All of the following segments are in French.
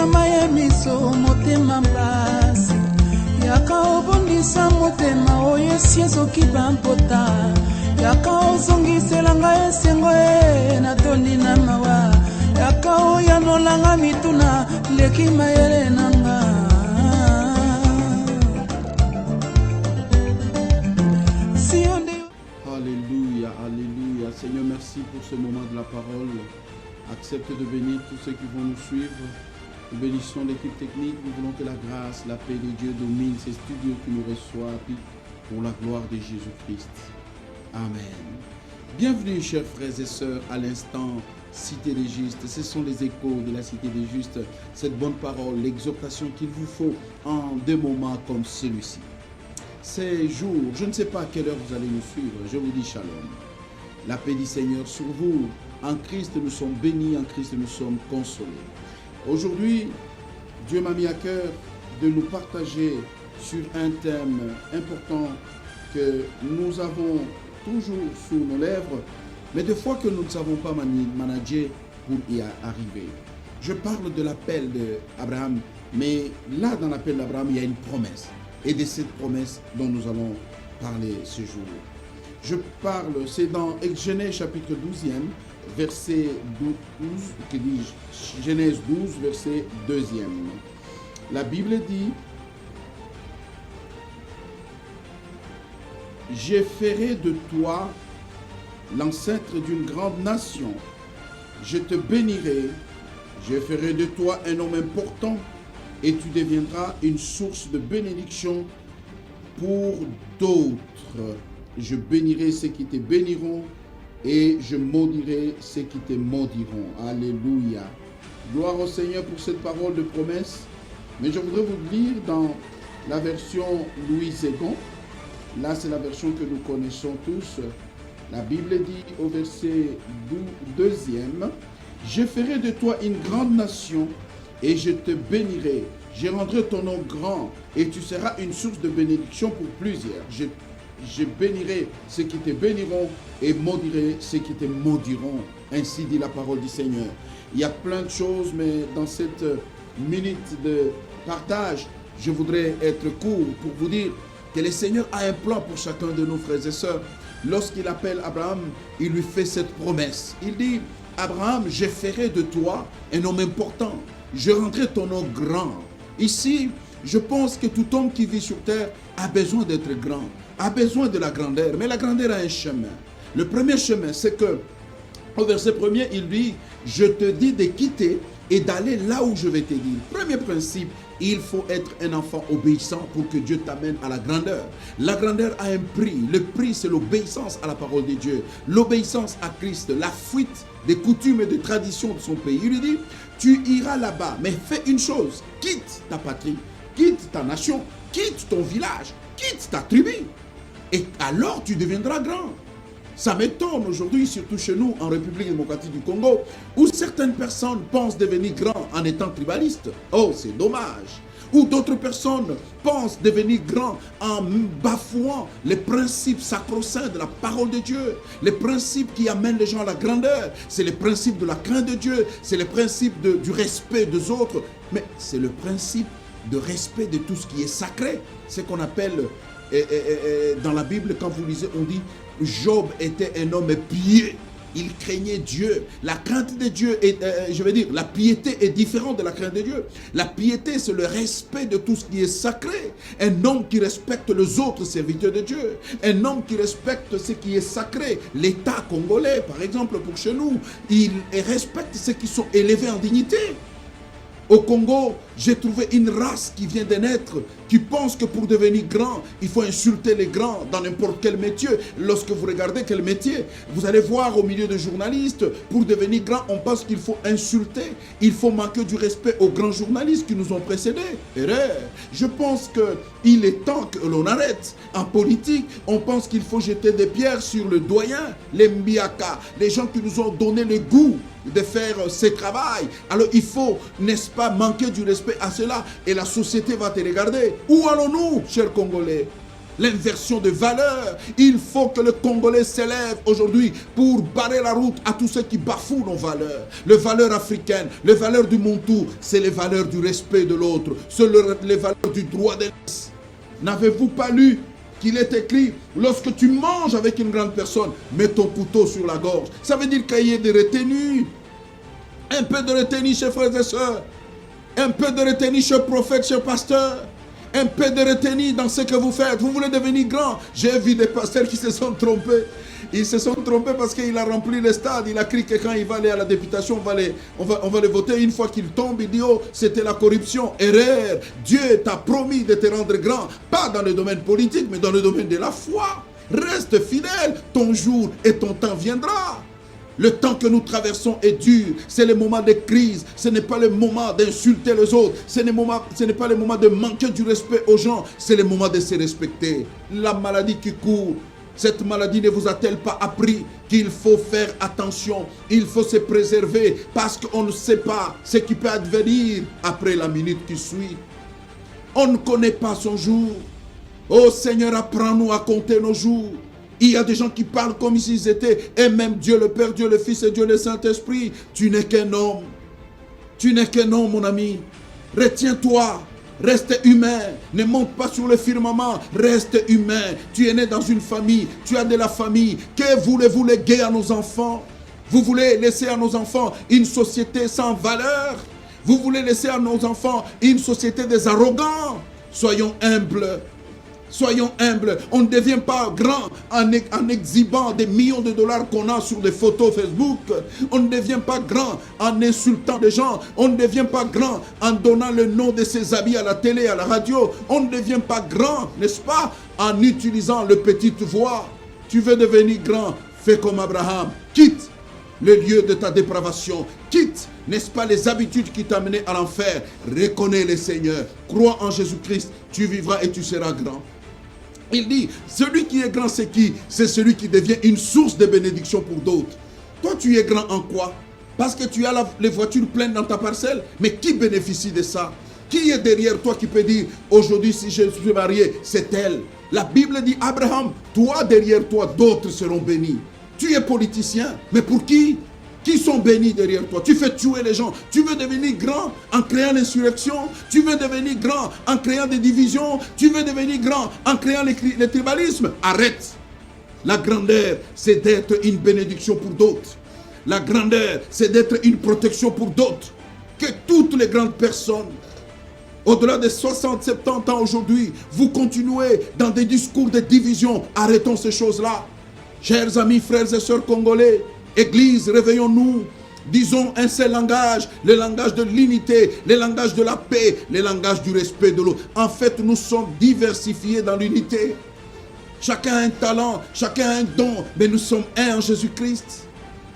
kosamba ye miso motema mpasi yaka obondisa motema oyo esi ezoki bampota yaka ozongisela ngai esengo ye natondi na mawa yaka oyanolanga mituna leki mayele nanga. Alléluia, alléluia. Seigneur, merci pour ce moment de la parole. Accepte de bénir tous ceux qui vont nous suivre. Nous bénissons l'équipe technique. Nous voulons que la grâce, la paix de Dieu domine ces studios qui nous reçoivent pour la gloire de Jésus-Christ. Amen. Bienvenue, chers frères et sœurs, à l'instant Cité des Justes. Ce sont les échos de la Cité des Justes. Cette bonne parole, l'exhortation qu'il vous faut en des moments comme celui-ci. Ces jours, je ne sais pas à quelle heure vous allez nous suivre, je vous dis shalom. La paix du Seigneur sur vous. En Christ, nous sommes bénis, en Christ, nous sommes consolés. Aujourd'hui, Dieu m'a mis à cœur de nous partager sur un thème important que nous avons toujours sous nos lèvres, mais des fois que nous ne savons pas manager pour y arriver. Je parle de l'appel d'Abraham, mais là, dans l'appel d'Abraham, il y a une promesse. Et de cette promesse dont nous allons parler ce jour. Je parle, c'est dans Genèse chapitre 12e, verset 12, que dis-je, Genèse 12, verset 2e. La Bible dit, « Je ferai de toi l'ancêtre d'une grande nation. Je te bénirai, je ferai de toi un homme important, et tu deviendras une source de bénédiction pour d'autres. Je bénirai ceux qui te béniront et je maudirai ceux qui te maudiront. » Alléluia. Gloire au Seigneur pour cette parole de promesse. Mais je voudrais vous lire dans la version Louis II. Là, c'est la version que nous connaissons tous. La Bible dit au verset 2e, « Je ferai de toi une grande nation, et je te bénirai, je rendrai ton nom grand, et tu seras une source de bénédiction pour plusieurs. Je bénirai ceux qui te béniront, et maudirai ceux qui te maudiront. » Ainsi dit la parole du Seigneur. Il y a plein de choses, mais dans cette minute de partage, je voudrais être court pour vous dire que le Seigneur a un plan pour chacun de nos frères et sœurs. Lorsqu'il appelle Abraham, il lui fait cette promesse. Il dit, « Abraham, je ferai de toi un homme important. Je rendrai ton nom grand. » Ici, je pense que tout homme qui vit sur terre a besoin d'être grand, a besoin de la grandeur. Mais la grandeur a un chemin. Le premier chemin, c'est que, au verset 1er, il dit, « Je te dis de quitter et d'aller là où je vais te dire. » Premier principe, il faut être un enfant obéissant pour que Dieu t'amène à la grandeur. La grandeur a un prix. Le prix, c'est l'obéissance à la parole de Dieu. L'obéissance à Christ, la fuite des coutumes et des traditions de son pays. Il lui dit, tu iras là-bas, mais fais une chose. Quitte ta patrie, quitte ta nation, quitte ton village, quitte ta tribu. Et alors tu deviendras grand. Ça m'étonne aujourd'hui, surtout chez nous, en République démocratique du Congo, où certaines personnes pensent devenir grands en étant tribalistes. Oh, c'est dommage. Ou d'autres personnes pensent devenir grands en bafouant les principes sacro-saints de la parole de Dieu. Les principes qui amènent les gens à la grandeur. C'est les principes de la crainte de Dieu. C'est les principes du respect des autres. Mais c'est le principe de respect de tout ce qui est sacré. C'est qu'on appelle, dans la Bible, quand vous lisez, on dit Job était un homme pieux. Il craignait Dieu. La crainte de Dieu, la piété est différente de la crainte de Dieu. La piété, c'est le respect de tout ce qui est sacré. Un homme qui respecte les autres serviteurs de Dieu. Un homme qui respecte ce qui est sacré. L'État congolais, par exemple, pour chez nous, il respecte ceux qui sont élevés en dignité. Au Congo, j'ai trouvé une race qui vient de naître, qui pense que pour devenir grand, il faut insulter les grands dans n'importe quel métier. Lorsque vous regardez quel métier, vous allez voir au milieu des journalistes, pour devenir grand, on pense qu'il faut insulter. Il faut manquer du respect aux grands journalistes qui nous ont précédés. Erreur. Je pense qu'il est temps que l'on arrête. En politique, on pense qu'il faut jeter des pierres sur le doyen, les Mbiaka, les gens qui nous ont donné le goût de faire ce travail. Alors il faut, n'est-ce pas, manquer du respect à cela et la société va te regarder. Où allons-nous, chers Congolais? l'inversion de valeurs. Il faut que le Congolais s'élève aujourd'hui pour barrer la route à tous ceux qui bafouent nos valeurs. Les valeurs africaines, les valeurs du Montou, c'est les valeurs du respect de l'autre, c'est les valeurs du droit de l'homme. N'avez-vous pas lu qu'il est écrit, lorsque tu manges avec une grande personne, mets ton couteau sur la gorge. Ça veut dire qu'il y ait des retenues. Un peu de retenue, chers frères et sœurs. Un peu de retenue, chers prophètes, chers pasteurs. Un peu de retenue dans ce que vous faites. Vous voulez devenir grand. J'ai vu des pasteurs qui se sont trompés. Ils se sont trompés parce qu'il a rempli le stade. Il a cru que quand il va aller à la députation, on va le voter. Une fois qu'il tombe, il dit, oh, c'était la corruption. Erreur. Dieu t'a promis de te rendre grand. Pas dans le domaine politique, mais dans le domaine de la foi. Reste fidèle. Ton jour et ton temps viendra. Le temps que nous traversons est dur. C'est le moment de crise. Ce n'est pas le moment d'insulter les autres. Ce n'est pas le moment de manquer du respect aux gens. C'est le moment de se respecter. La maladie qui court, cette maladie ne vous a-t-elle pas appris qu'il faut faire attention, il faut se préserver parce qu'on ne sait pas ce qui peut advenir après la minute qui suit. On ne connaît pas son jour. Oh Seigneur, apprends-nous à compter nos jours. Il y a des gens qui parlent comme s'ils étaient, et même Dieu le Père, Dieu le Fils et Dieu le Saint-Esprit. Tu n'es qu'un homme. Tu n'es qu'un homme, mon ami. Retiens-toi. Reste humain. Ne monte pas sur le firmament. Reste humain. Tu es né dans une famille. Tu as de la famille. Que voulez-vous léguer à nos enfants? Vous voulez laisser à nos enfants une société sans valeur? Vous voulez laisser à nos enfants une société des arrogants? Soyons humbles. Soyons humbles. On ne devient pas grand en exhibant des millions de dollars qu'on a sur des photos Facebook. On ne devient pas grand en insultant des gens. On ne devient pas grand en donnant le nom de ses habits à la télé, à la radio. On ne devient pas grand, n'est-ce pas, en utilisant le petite voix. Tu veux devenir grand, fais comme Abraham. Quitte le lieu de ta dépravation. Quitte, n'est-ce pas, les habitudes qui t'amenaient à l'enfer. Reconnais le Seigneur. Crois en Jésus-Christ. Tu vivras et tu seras grand. Il dit, celui qui est grand, c'est qui? C'est celui qui devient une source de bénédiction pour d'autres. Toi, tu es grand en quoi? Parce que tu as les voitures pleines dans ta parcelle. Mais qui bénéficie de ça? Qui est derrière toi qui peut dire, aujourd'hui, si je suis marié, c'est elle? La Bible dit, Abraham, toi, derrière toi, d'autres seront bénis. Tu es politicien, mais pour qui? Qui sont bénis derrière toi? Tu fais tuer les gens. Tu veux devenir grand en créant l'insurrection. Tu veux devenir grand en créant des divisions. Tu veux devenir grand en créant le tribalisme. Arrête. La grandeur, c'est d'être une bénédiction pour d'autres. La grandeur, c'est d'être une protection pour d'autres. Que toutes les grandes personnes, au-delà de 60, 70 ans aujourd'hui, vous continuez dans des discours de division. Arrêtons ces choses-là. Chers amis, frères et sœurs congolais, Église, réveillons-nous. Disons un seul langage, le langage de l'unité, le langage de la paix, le langage du respect de l'autre. En fait, nous sommes diversifiés dans l'unité. Chacun a un talent, chacun a un don, mais nous sommes un en Jésus-Christ.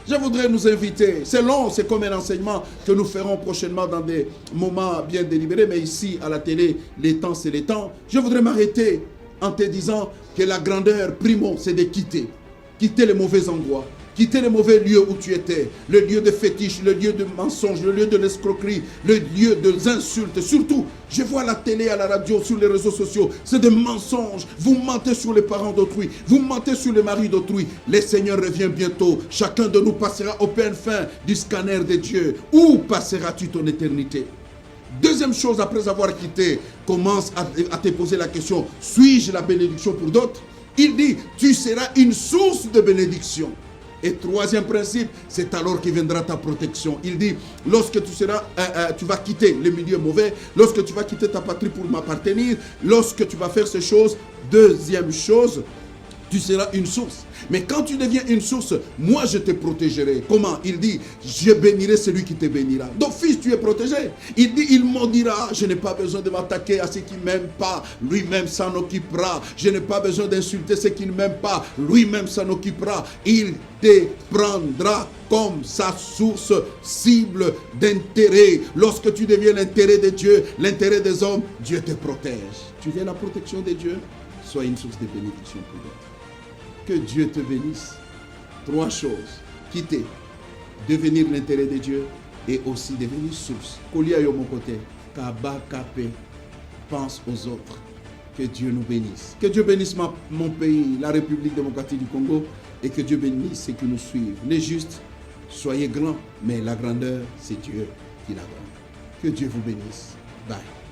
Je voudrais nous inviter, c'est long, c'est comme un enseignement que nous ferons prochainement dans des moments bien délibérés, mais ici à la télé, les temps c'est les temps. Je voudrais m'arrêter en te disant que la grandeur, primo, c'est de quitter les mauvais endroits. Quitter les mauvais lieux où tu étais, le lieu de fétiche, le lieu de mensonge, le lieu de l'escroquerie, le lieu des insultes. Surtout, je vois à la télé, à la radio, sur les réseaux sociaux, c'est des mensonges. Vous mentez sur les parents d'autrui, vous mentez sur les maris d'autrui. Le Seigneur revient bientôt. Chacun de nous passera au peine fin du scanner de Dieu. Où passeras-tu ton éternité? Deuxième chose, après avoir quitté, commence à te poser la question, suis-je la bénédiction pour d'autres? Il dit, tu seras une source de bénédiction. Et troisième principe, c'est alors qu'il viendra ta protection. Il dit, lorsque tu vas quitter le milieu mauvais, lorsque tu vas quitter ta patrie pour m'appartenir, lorsque tu vas faire ces choses, deuxième chose, tu seras une source. Mais quand tu deviens une source, moi je te protégerai. Comment? Il dit, je bénirai celui qui te bénira. Donc fils, tu es protégé. Il dit, il maudira. Je n'ai pas besoin de m'attaquer à ceux qui ne m'aiment pas. Lui-même s'en occupera. Je n'ai pas besoin d'insulter ceux qui ne m'aiment pas. Lui-même s'en occupera. Il te prendra comme sa source cible d'intérêt. Lorsque tu deviens l'intérêt de Dieu, l'intérêt des hommes, Dieu te protège. Tu viens la protection de Dieu, sois une source de bénédiction pour d'autres. Que Dieu te bénisse. Trois choses. Quitter, devenir l'intérêt de Dieu et aussi devenir source. Kolia yo mon côté. Kaba kapé. Pense aux autres. Que Dieu nous bénisse. Que Dieu bénisse mon pays, la République démocratique du Congo, et que Dieu bénisse ceux qui nous suivent. Les justes, soyez grands, mais la grandeur, c'est Dieu qui la donne. Que Dieu vous bénisse. Bye.